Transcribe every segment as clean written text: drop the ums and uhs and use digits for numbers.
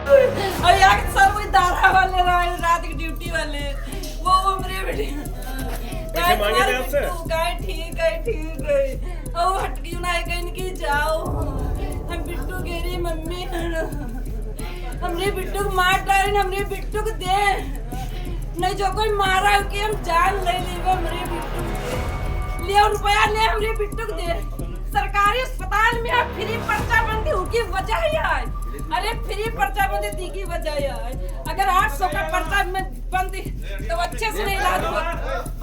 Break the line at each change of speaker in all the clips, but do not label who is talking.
और यार सर वो दारा वाले रात की ड्यूटी वाले वो मेरे बेटे
पैसे मांगे थे आपसे?
ठीक है और हट क्यों ना है इनकी जाओ हम बिट्टू कह रही मम्मी हमने बिट्टू को मार डाले हमने बिट्टू को दे नहीं जो कोई मारा है कि हम जान ले लेगा हमरे बिट्टू ले रुपया ले हमरे बिट्टू को दे सरकारी अस्पताल में आप फ्री पर्चा बंदी हो की वजह है अरे फ्री पर्चा बंदी दी की वजह है अगर 800 का पर्चा में बंदी तो अच्छे से नहीं इलाज हुआ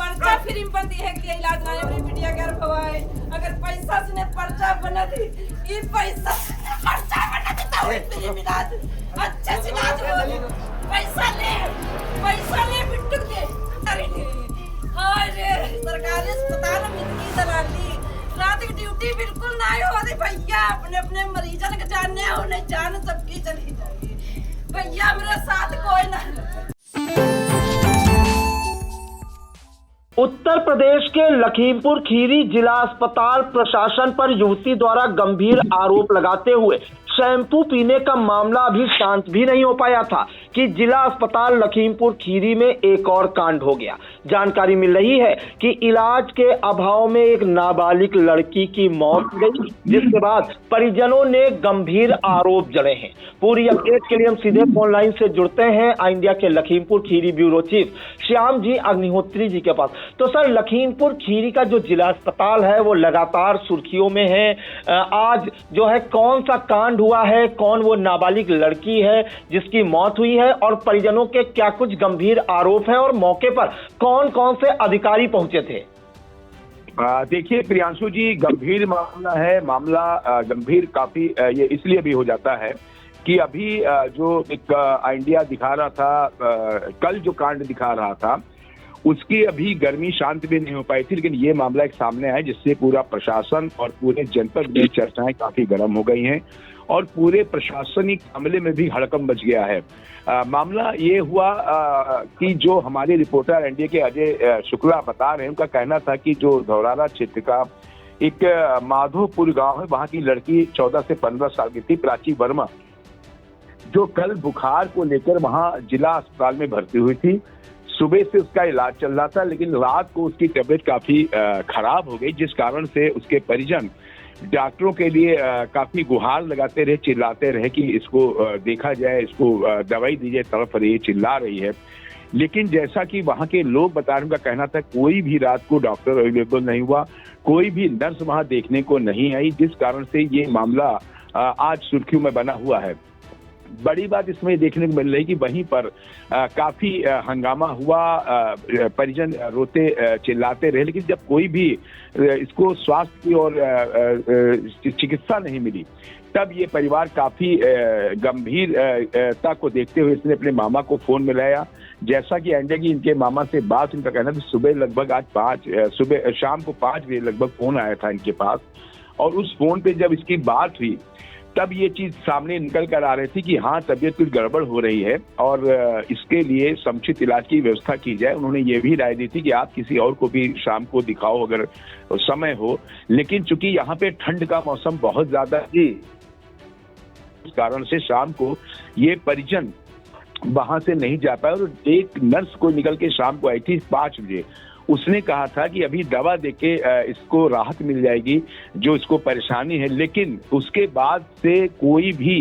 पर्चा फ्री में बंदी है कि इलाज ना है मीडिया कर भवाए अगर पैसा से ने पर्चा बना दी ये पैसा से पर्चा बना दी तो फ्री में इलाज अच्छे से इलाज हो पैसा ले बिट्टू दे अरे सरकारी अस्पताल में इतनी दलाली रात की ड्यूटी बिल्कुल ना हो रही भैया अपने मरीजन के जानने हो नहीं जान सबकी चली जाएगी भैया मेरे साथ कोई ना।
उत्तर प्रदेश के लखीमपुर खीरी जिला अस्पताल प्रशासन पर युवती द्वारा गंभीर आरोप लगाते हुए शैम्पू पीने का मामला अभी शांत भी नहीं हो पाया था कि जिला अस्पताल लखीमपुर खीरी में एक और कांड हो गया। जानकारी मिल रही है कि इलाज के अभाव में एक नाबालिग लड़की की मौत हो गई, जिसके बाद परिजनों ने गंभीर आरोप जड़े हैं। पूरी अपडेट के लिए हम सीधे फोन लाइन से जुड़ते हैं इंडिया के लखीमपुर खीरी ब्यूरो चीफ श्याम जी अग्निहोत्री जी के पास। तो सर, लखीमपुर खीरी का जो जिला अस्पताल है वो लगातार सुर्खियों में है। आज जो है कौन सा कांड हुआ है, कौन वो नाबालिग लड़की है जिसकी मौत हुई है और परिजनों के क्या कुछ गंभीर आरोप है और मौके पर कौन कौन से अधिकारी पहुंचे थे?
देखिए प्रियांशु जी, गंभीर मामला है। मामला गंभीर काफी ये इसलिए भी हो जाता है कि अभी जो एक इंडिया दिखा रहा था, कल जो कांड दिखा रहा था उसकी अभी गर्मी शांत भी नहीं हो पाई थी, लेकिन ये मामला एक सामने आया जिससे पूरा प्रशासन और पूरे जनपद में चर्चाएं काफी गर्म हो गई हैं और पूरे प्रशासनिक अमले में भी हड़कंप मच गया है। मामला ये हुआ कि जो हमारे रिपोर्टर एनडीए के अजय शुक्ला बता रहे हैं, उनका कहना था कि जो धौरारा क्षेत्र का एक माधोपुर गांव है, वहां की लड़की 14 से 15 साल की थी, प्राची वर्मा, जो कल बुखार को लेकर वहां जिला अस्पताल में भर्ती हुई थी। सुबह से उसका इलाज चल रहा था, लेकिन रात को उसकी तबीयत काफी खराब हो गई, जिस कारण से उसके परिजन डॉक्टरों के लिए काफी गुहार लगाते रहे, चिल्लाते रहे कि इसको देखा जाए, इसको दवाई दी जाए, तड़प रही है, चिल्ला रही है। लेकिन जैसा कि वहां के लोग बता रहे हैं, उनका कहना था कोई भी रात को डॉक्टर अवेलेबल नहीं हुआ, कोई भी नर्स वहां देखने को नहीं आई, जिस कारण से ये मामला आज सुर्खियों में बना हुआ है। बड़ी बात इसमें देखने को मिल रही है कि वहीं पर काफी हंगामा हुआ, परिजन रोते चिल्लाते रहे, लेकिन जब कोई भी इसको स्वास्थ्य की और चिकित्सा नहीं मिली, तब ये परिवार काफी गंभीरता को देखते हुए इसने अपने मामा को फोन मिलाया। जैसा कि एंडे की इनके मामा से बात, इनका कहना था सुबह लगभग आज शाम को 5 बजे लगभग फोन आया था इनके पास, और उस फोन पे जब इसकी बात हुई तब ये चीज सामने निकल कर आ रही थी कि हाँ, तबीयत कुछ गड़बड़ हो रही है और इसके लिए समुचित इलाज की व्यवस्था की जाए। उन्होंने ये भी राय दी थी कि आप किसी और को भी शाम को दिखाओ अगर समय हो, लेकिन चूंकि यहाँ पे ठंड का मौसम बहुत ज्यादा है, इस कारण से शाम को ये परिजन वहां से नहीं जा पाए। और एक नर्स को निकल के शाम को आई थी 5 बजे, उसने कहा था कि अभी दवा देके इसको राहत मिल जाएगी जो इसको परेशानी है, लेकिन उसके बाद से कोई भी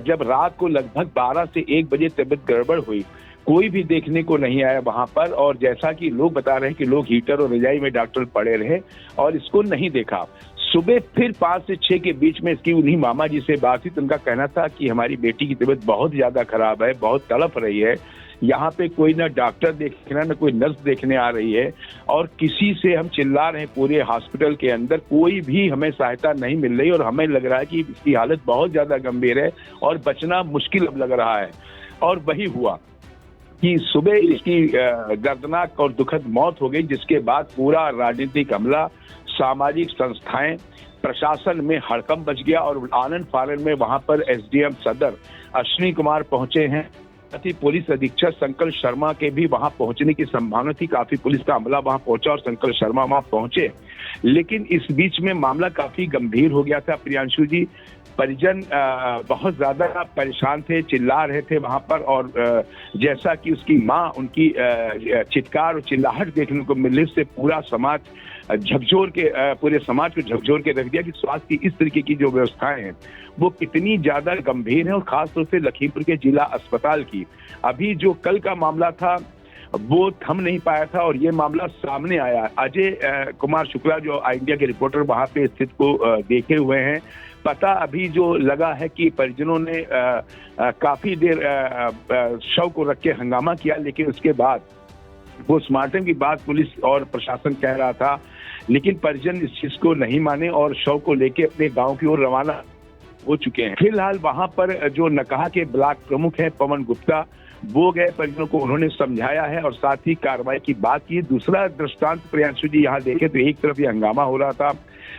जब रात को लगभग 12 से 1 बजे तबीयत गड़बड़ हुई, कोई भी देखने को नहीं आया वहां पर। और जैसा कि लोग बता रहे हैं कि लोग हीटर और रजाई में डॉक्टर पड़े रहे और इसको नहीं देखा। सुबह फिर 5 से 6 के बीच में इसकी उन्हीं मामा जी से बात हुई, तो उनका कहना था कि हमारी बेटी की तबीयत बहुत ज्यादा खराब है, बहुत तड़प रही है, यहाँ पे कोई ना डॉक्टर देखना ना कोई नर्स देखने आ रही है, और किसी से हम चिल्ला रहे हैं पूरे हॉस्पिटल के अंदर, कोई भी हमें सहायता नहीं मिल रही और हमें लग रहा है कि इसकी हालत बहुत ज्यादा गंभीर है और बचना मुश्किल अब लग रहा है। और वही हुआ कि सुबह इसकी दर्दनाक और दुखद मौत हो गई, जिसके बाद पूरा राजनीतिक अमला, सामाजिक संस्थाएं, प्रशासन में हड़कंप मच गया और आनन फानन में वहां पर एसडीएम सदर अश्विनी कुमार पहुंचे हैं साथ ही पुलिस अधीक्षक संकल्प शर्मा के भी वहां पहुंचने की संभावना थी। काफी पुलिस का अमला वहां पहुंचा और संकल्प शर्मा वहां पहुंचे, लेकिन इस बीच में मामला काफी गंभीर हो गया था प्रियांशु जी। परिजन बहुत ज्यादा परेशान थे, चिल्ला रहे थे वहां पर, और जैसा कि उसकी मां, उनकी चित्कार और चिल्लाहट देखने को मिलने से पूरा समाज झकझोर के, पूरे समाज को झकझोर के रख दिया कि स्वास्थ्य की इस तरीके की जो व्यवस्थाएं हैं वो कितनी ज्यादा गंभीर है, और खासतौर से लखीमपुर के जिला अस्पताल की। अभी जो कल का मामला था वो थम नहीं पाया था और ये मामला सामने आया। अजय कुमार शुक्ला जो इंडिया के रिपोर्टर वहां पे स्थित को देखे हुए हैं, पता अभी जो लगा है कि परिजनों ने काफी देर शव को रख के हंगामा किया, लेकिन उसके बाद पोस्टमार्टम की बात पुलिस और प्रशासन कह रहा था, लेकिन परिजन इस चीज को नहीं माने और शव को लेके अपने गांव की ओर रवाना हो चुके हैं। फिलहाल वहां पर जो नकाहा के ब्लॉक प्रमुख हैं पवन गुप्ता, वो गए, परिजनों को उन्होंने समझाया है और साथ ही कार्रवाई की बात की। दूसरा दृष्टांत प्रियांशु जी यहाँ देखें तो एक तरफ ये हंगामा हो रहा था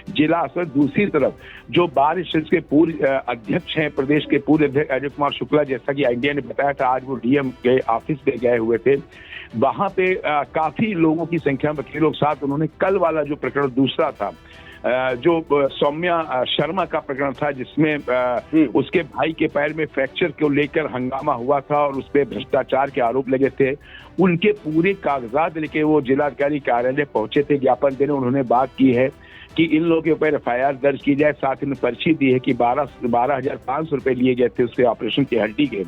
जिला अस्पताल, दूसरी तरफ जो बार एसोसिएशन के पूर्व अध्यक्ष हैं, प्रदेश के पूर्व अध्यक्ष अजय कुमार शुक्ला, जैसा कि इंडिया ने बताया था, आज वो डीएम के ऑफिस पे गए हुए थे। वहां पे काफी लोगों की संख्या, वकीलों के साथ उन्होंने कल वाला जो प्रकरण दूसरा था, जो सौम्या शर्मा का प्रकरण था, जिसमें उसके भाई के पैर में फ्रैक्चर को लेकर हंगामा हुआ था और उस पर भ्रष्टाचार के आरोप लगे थे, उनके पूरे कागजात लेके वो जिलाधिकारी कार्यालय पहुंचे थे ज्ञापन देने। उन्होंने बात की है कि इन लोगों के ऊपर एफआईआर दर्ज की जाए, साथ ही पर्ची दी है कि 12,500 रुपए लिए गए थे उसके ऑपरेशन की हड्डी के,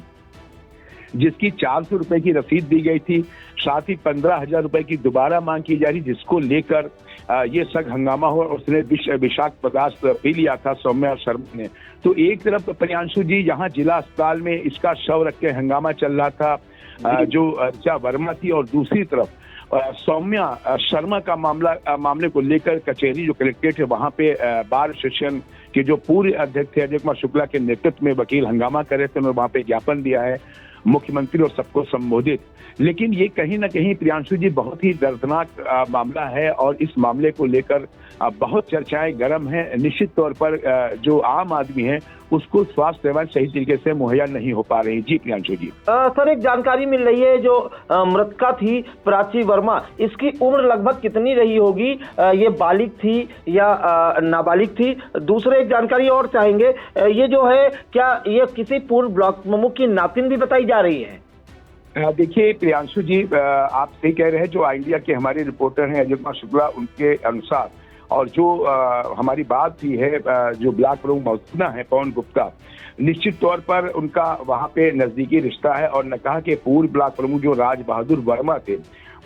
जिसकी 400 रुपए की रसीद दी गई थी, साथ ही 15,000 रुपए की दोबारा मांग की जा रही, जिसको लेकर ये सख्त हंगामा हुआ। उसने विषाक्त पदार्थ पी लिया था सौम्या शर्मा ने। तो एक तरफ प्रियांशु जी यहाँ जिला अस्पताल में इसका शव रख के हंगामा चल रहा था जो ऋचा वर्मा थी, और दूसरी तरफ सौम्या शर्मा का मामले को लेकर कचहरी जो कलेक्ट्रेट है वहां पे बार एसोसिएशन के जो पूर्व अध्यक्ष थे अजय कुमार शुक्ला के नेतृत्व में वकील हंगामा कर रहे थे। उन्होंने वहां पे ज्ञापन दिया है मुख्यमंत्री और सबको संबोधित। लेकिन ये कहीं ना कहीं प्रियांशु जी बहुत ही दर्दनाक मामला है और इस मामले को लेकर बहुत चर्चाएं गर्म हैं। निश्चित तौर पर जो आम आदमी है उसको स्वास्थ्य सेवाएं सही तरीके से मुहैया नहीं हो पा रही। जी प्रियांशु जी।
सर, एक जानकारी मिल रही है जो मृतका थी प्राची वर्मा, इसकी उम्र लगभग कितनी रही होगी? ये बालिग थी या नाबालिग थी? दूसरे एक जानकारी और चाहेंगे, ये जो है क्या ये किसी पूर्व ब्लॉक प्रमुख की नातिन भी बताई जा रही है?
देखिए प्रियांशु जी, आप सही कह रहे हैं। जो इंडिया के हमारे रिपोर्टर हैं अजय कुमार शुक्ला, उनके अनुसार और जो हमारी बात भी है, जो ब्लॉक प्रमुख मौजूदा है पवन गुप्ता, निश्चित तौर पर उनका वहां पे नजदीकी रिश्ता है। और नकाहा के पूर्व ब्लॉक प्रमुख जो राज बहादुर वर्मा थे,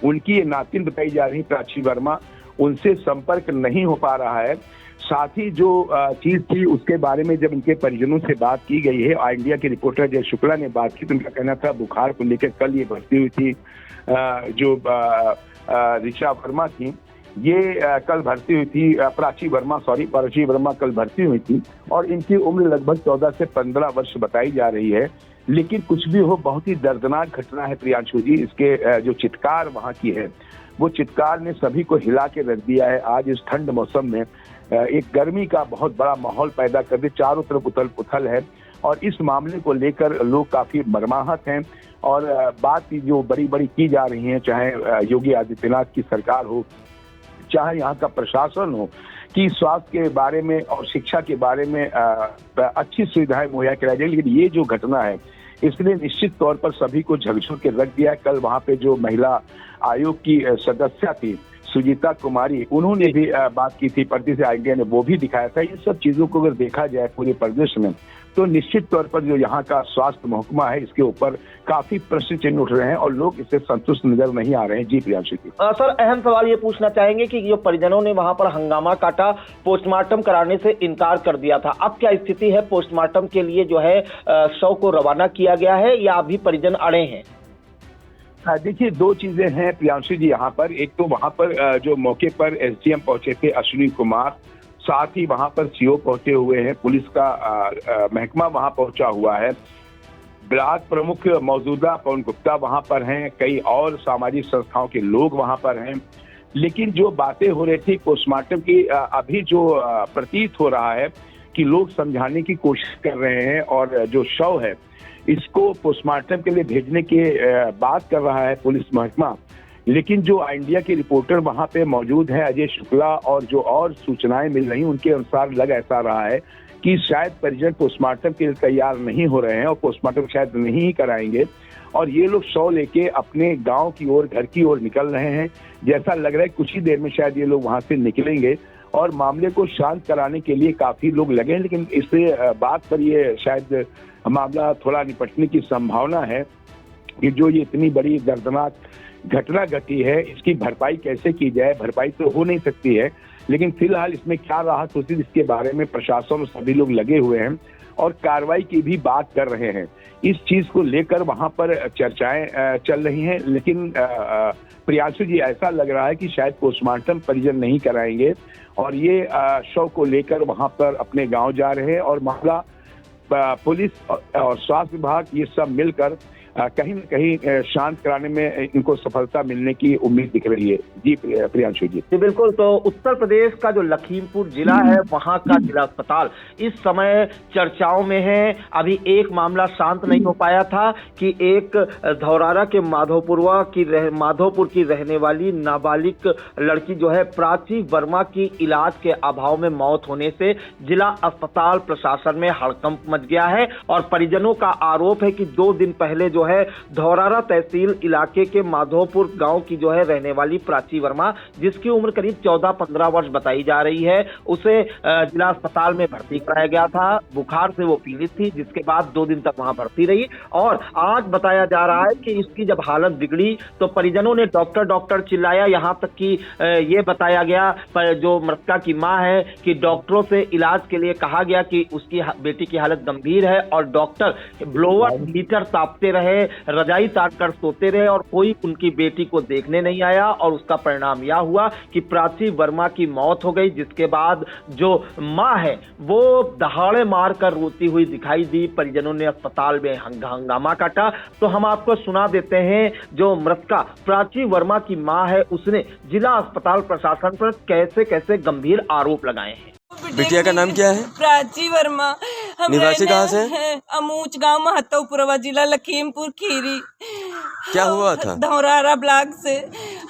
उनकी ये नातिन बताई जा रही प्राची वर्मा, उनसे संपर्क नहीं हो पा रहा है। साथ ही जो चीज थी उसके बारे में जब इनके परिजनों से बात की गई है, इंडिया के रिपोर्टर जय शुक्ला ने बात की, तो उनका कहना था बुखार को लेकर कल ये भर्ती हुई थी। जो ऋचा वर्मा थी ये कल भर्ती हुई थी, प्राची वर्मा कल भर्ती हुई थी और इनकी उम्र लगभग 14 से 15 वर्ष बताई जा रही है। लेकिन कुछ भी हो, बहुत ही दर्दनाक घटना है प्रियांशु जी। इसके जो चित्कार वहां की है, वो चित्कार ने सभी को हिला के रख दिया है। आज इस ठंड मौसम में एक गर्मी का बहुत बड़ा माहौल पैदा कर दे, चारों तरफ उथल पुथल है और इस मामले को लेकर लोग काफी मर्माहत हैं। और बात जो बड़ी बड़ी की जा रही है, चाहे योगी आदित्यनाथ की सरकार हो, चाहे यहाँ का प्रशासन हो, कि स्वास्थ्य के बारे में और शिक्षा के बारे में अच्छी सुविधाएं मुहैया कराई जाए। लेकिन ये जो घटना है इसलिए निश्चित तौर पर सभी को झकझोर के रख दिया है। कल वहां पे जो महिला आयोग की सदस्य थी सुजीता कुमारी, उन्होंने भी बात की थी, पर्दे से इंडिया ने वो भी दिखाया था। इन सब चीजों को अगर देखा जाए पूरे प्रदेश में, तो निश्चित तौर पर जो यहाँ का स्वास्थ्य महकमा है इसके ऊपर काफी प्रश्न चिन्ह उठ रहे हैं और लोग इससे संतुष्ट नजर नहीं आ रहे हैं। जी प्रियांशु जी।
सर, अहम सवाल ये पूछना चाहेंगे कि जो परिजनों ने वहां पर हंगामा काटा, पोस्टमार्टम कराने से इनकार कर दिया था, अब क्या स्थिति है? पोस्टमार्टम के लिए जो है शव को रवाना किया गया है या अभी परिजन अड़े हैं?
देखिए, दो चीजें हैं प्रियांशु जी यहाँ पर। एक तो वहां पर जो मौके पर एसडीएम पहुंचे थे अश्विनी कुमार, साथ ही वहां पर सीओ पहुंचे हुए हैं, पुलिस का महकमा वहां पहुंचा हुआ है, ब्लॉक प्रमुख मौजूदा पवन गुप्ता वहां पर हैं, कई और सामाजिक संस्थाओं के लोग वहां पर हैं। लेकिन जो बातें हो रही थी पोस्टमार्टम की, अभी जो प्रतीत हो रहा है कि लोग समझाने की कोशिश कर रहे हैं और जो शव है इसको पोस्टमार्टम के लिए भेजने की बात कर रहा है पुलिस महकमा। लेकिन जो इंडिया के रिपोर्टर वहां पे मौजूद है अजय शुक्ला, और जो और सूचनाएं मिल रही उनके अनुसार लग ऐसा रहा है कि शायद परिजन पोस्टमार्टम के लिए तैयार नहीं हो रहे हैं और पोस्टमार्टम शायद नहीं ही कराएंगे, और ये लोग शव लेके अपने गांव की ओर, घर की ओर निकल रहे हैं। जैसा लग रहा है कुछ ही देर में शायद ये लोग वहां से निकलेंगे और मामले को शांत कराने के लिए काफी लोग लगे हैं। लेकिन इससे बात पर ये शायद मामला थोड़ा निपटने की संभावना है कि जो ये इतनी बड़ी दर्दनाक घटना घटी है इसकी भरपाई कैसे की जाए। भरपाई तो हो नहीं सकती है, लेकिन फिलहाल इसमें क्या राहत होती है इसके बारे में प्रशासन और सभी लोग लगे हुए हैं और कार्रवाई की भी बात कर रहे हैं। इस चीज को लेकर वहां पर चर्चाएं चल रही हैं। लेकिन प्रियांशु जी, ऐसा लग रहा है कि शायद पोस्टमार्टम परिजन नहीं कराएंगे और ये शव को लेकर वहां पर अपने गांव जा रहे हैं और मामला पुलिस और स्वास्थ्य विभाग ये सब मिलकर कहीं न कहीं शांत कराने में इनको सफलता मिलने की उम्मीद दिख रही है। जी प्रियांशु जी।
जी बिल्कुल। तो उत्तर प्रदेश का जो लखीमपुर जिला है वहां का जिला अस्पताल इस समय चर्चाओं में है। अभी एक मामला शांत नहीं हो पाया था कि एक धौरारा के माधोपुर की रहने वाली नाबालिग लड़की जो है प्राची वर्मा की इलाज के अभाव में मौत होने से जिला अस्पताल प्रशासन में हड़कंप मच गया है और परिजनों का आरोप है कि 2 दिन पहले जो है धौरारा तहसील इलाके के माधोपुर गांव की जो है रहने वाली प्राची वर्मा, जिसकी उम्र करीब 14-15 वर्ष बताई जा रही है, उसे जिला अस्पताल में भर्ती कराया गया था। बुखार से वो पीड़ित थी, जिसके बाद 2 दिन तक वहां भर्ती रही और आज बताया जा रहा है कि इसकी जब हालत बिगड़ी तो परिजनों ने डॉक्टर चिल्लाया। यहाँ तक कि ये बताया गया पर जो मृतका की मां है कि डॉक्टरों से इलाज के लिए कहा गया कि उसकी बेटी की हालत गंभीर है और डॉक्टर ब्लोअर हीटर तापते रहे, रजाई तान कर सोते रहे और कोई उनकी बेटी को देखने नहीं आया और उसका परिणाम यह हुआ कि प्राची वर्मा की मौत हो गई। जिसके बाद जो मां है वो दहाड़े मारकर रोती हुई दिखाई दी। परिजनों ने अस्पताल में हंगामा काटा। तो हम आपको सुना देते हैं जो मृतका प्राची वर्मा की मां है उसने जिला अस्पताल प्रशासन पर कैसे कैसे गंभीर आरोप लगाए हैं।
बिटिया का नाम क्या है?
प्राची वर्मा।
निवासी कहाँ से?
अमूच गांव, महतोपुरवा, जिला लखीमपुर खीरी।
क्या हुआ था?
धौरारा ब्लॉक से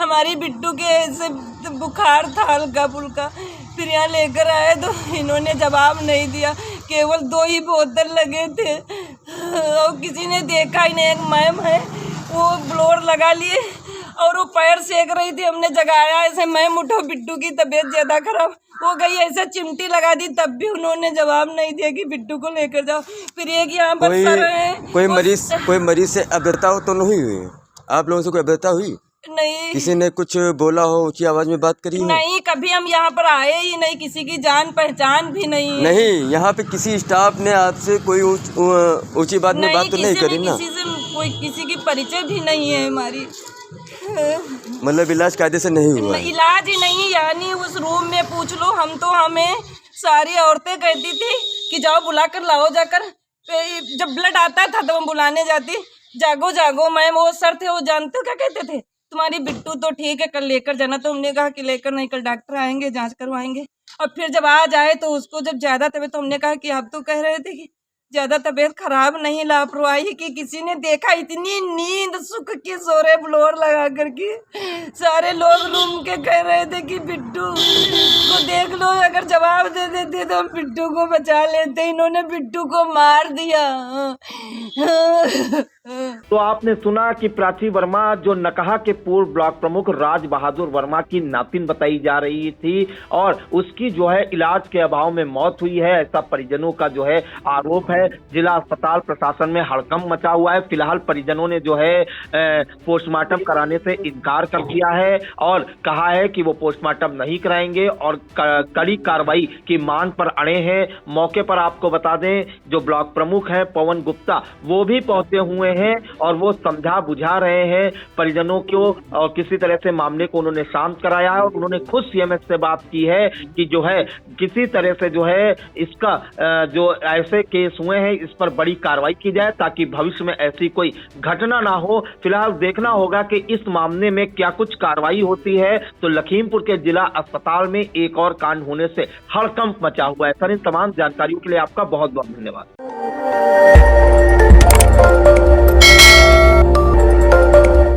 हमारी बिट्टू के ऐसे बुखार था हल्का फुल्का, फिर यहाँ लेकर आए तो इन्होंने जवाब नहीं दिया। केवल 2 ही बोतल लगे थे और किसी ने देखा ही नहीं। एक मैम है वो ब्लोअर लगा लिए और वो पैर सेक रही थी, हमने जगाया ऐसे, मैम उठो बिट्टू की तबीयत ज्यादा खराब हो गई, ऐसे चिमटी लगा दी, तब भी उन्होंने जवाब नहीं दिया कि बिट्टू को लेकर जाओ। फिर एक यहाँ पर सर है,
कोई मरीज से अभद्रता हो तो नहीं हुई? आप लोगों से कोई अभद्रता हुई?
नहीं।
किसी ने कुछ बोला हो, ऊंची आवाज में बात करी हो?
नहीं, कभी हम यहाँ पर आए ही नहीं, किसी की जान पहचान भी नहीं।
नहीं, यहाँ पे किसी स्टाफ ने आपसे कोई ऊंची बात में बात तो नहीं करी ना?
किसी से कोई किसी की परिचय भी नहीं है हमारी।
मतलब इलाज कायदे से नहीं हुआ?
इलाज ही नहीं, यानी उस रूम में पूछ लो। हमें सारी औरतें कहती थी कि जाओ बुला कर लाओ जाकर। जब ब्लड आता था तो हम बुलाने जाती, जागो जागो मैम। वो सर थे, वो जानते हो क्या कहते थे, तुम्हारी बिट्टू तो ठीक है, कल लेकर जाना। तो हमने कहा कि लेकर नहीं, कल डॉक्टर आएंगे, जांच करवाएंगे। और फिर जब आ जाए तो उसको जब ज्यादा तबीयत, तो हमने कहा कि आप तो कह रहे थे कि ज्यादा तबीयत खराब नहीं, लापरवाही की किसी ने देखा। इतनी नींद सुख की सो रहे ब्लोअर लगा करके, सारे लोग रूम के कह रहे थे कि बिट्टू को देख लो, अगर जवाब दे देते तो हम बिट्टू को बचा लेते। इन्होंने बिट्टू को मार दिया।
तो आपने सुना कि प्राची वर्मा जो नकहा के पूर्व ब्लॉक प्रमुख राज बहादुर वर्मा की नातिन बताई जा रही थी और उसकी जो है इलाज के अभाव में मौत हुई है, ऐसा परिजनों का जो है आरोप है। जिला अस्पताल प्रशासन में हड़कंप मचा हुआ है। फिलहाल परिजनों ने जो है पोस्टमार्टम कराने से इनकार कर दिया है और कहा है कि वो पोस्टमार्टम नहीं कराएंगे और कड़ी कार्रवाई की मांग पर अड़े हैं। मौके पर आपको बता दें जो ब्लॉक प्रमुख है पवन गुप्ता, वो भी पहुंचे हुए हैं और वो समझा बुझा रहे हैं परिजनों को और किसी तरह से मामले को उन्होंने शांत कराया है और उन्होंने खुद सीएमएस से बात की है कि जो है किसी तरह से जो है इसका जो ऐसे केस हुए हैं इस पर बड़ी कार्रवाई की जाए ताकि भविष्य में ऐसी कोई घटना ना हो। फिलहाल देखना होगा कि इस मामले में क्या कुछ कार्रवाई होती है। तो लखीमपुर के जिला अस्पताल में एक और कांड होने से हड़कंप मचा हुआ है। सर, इन तमाम जानकारियों के लिए आपका बहुत बहुत धन्यवाद।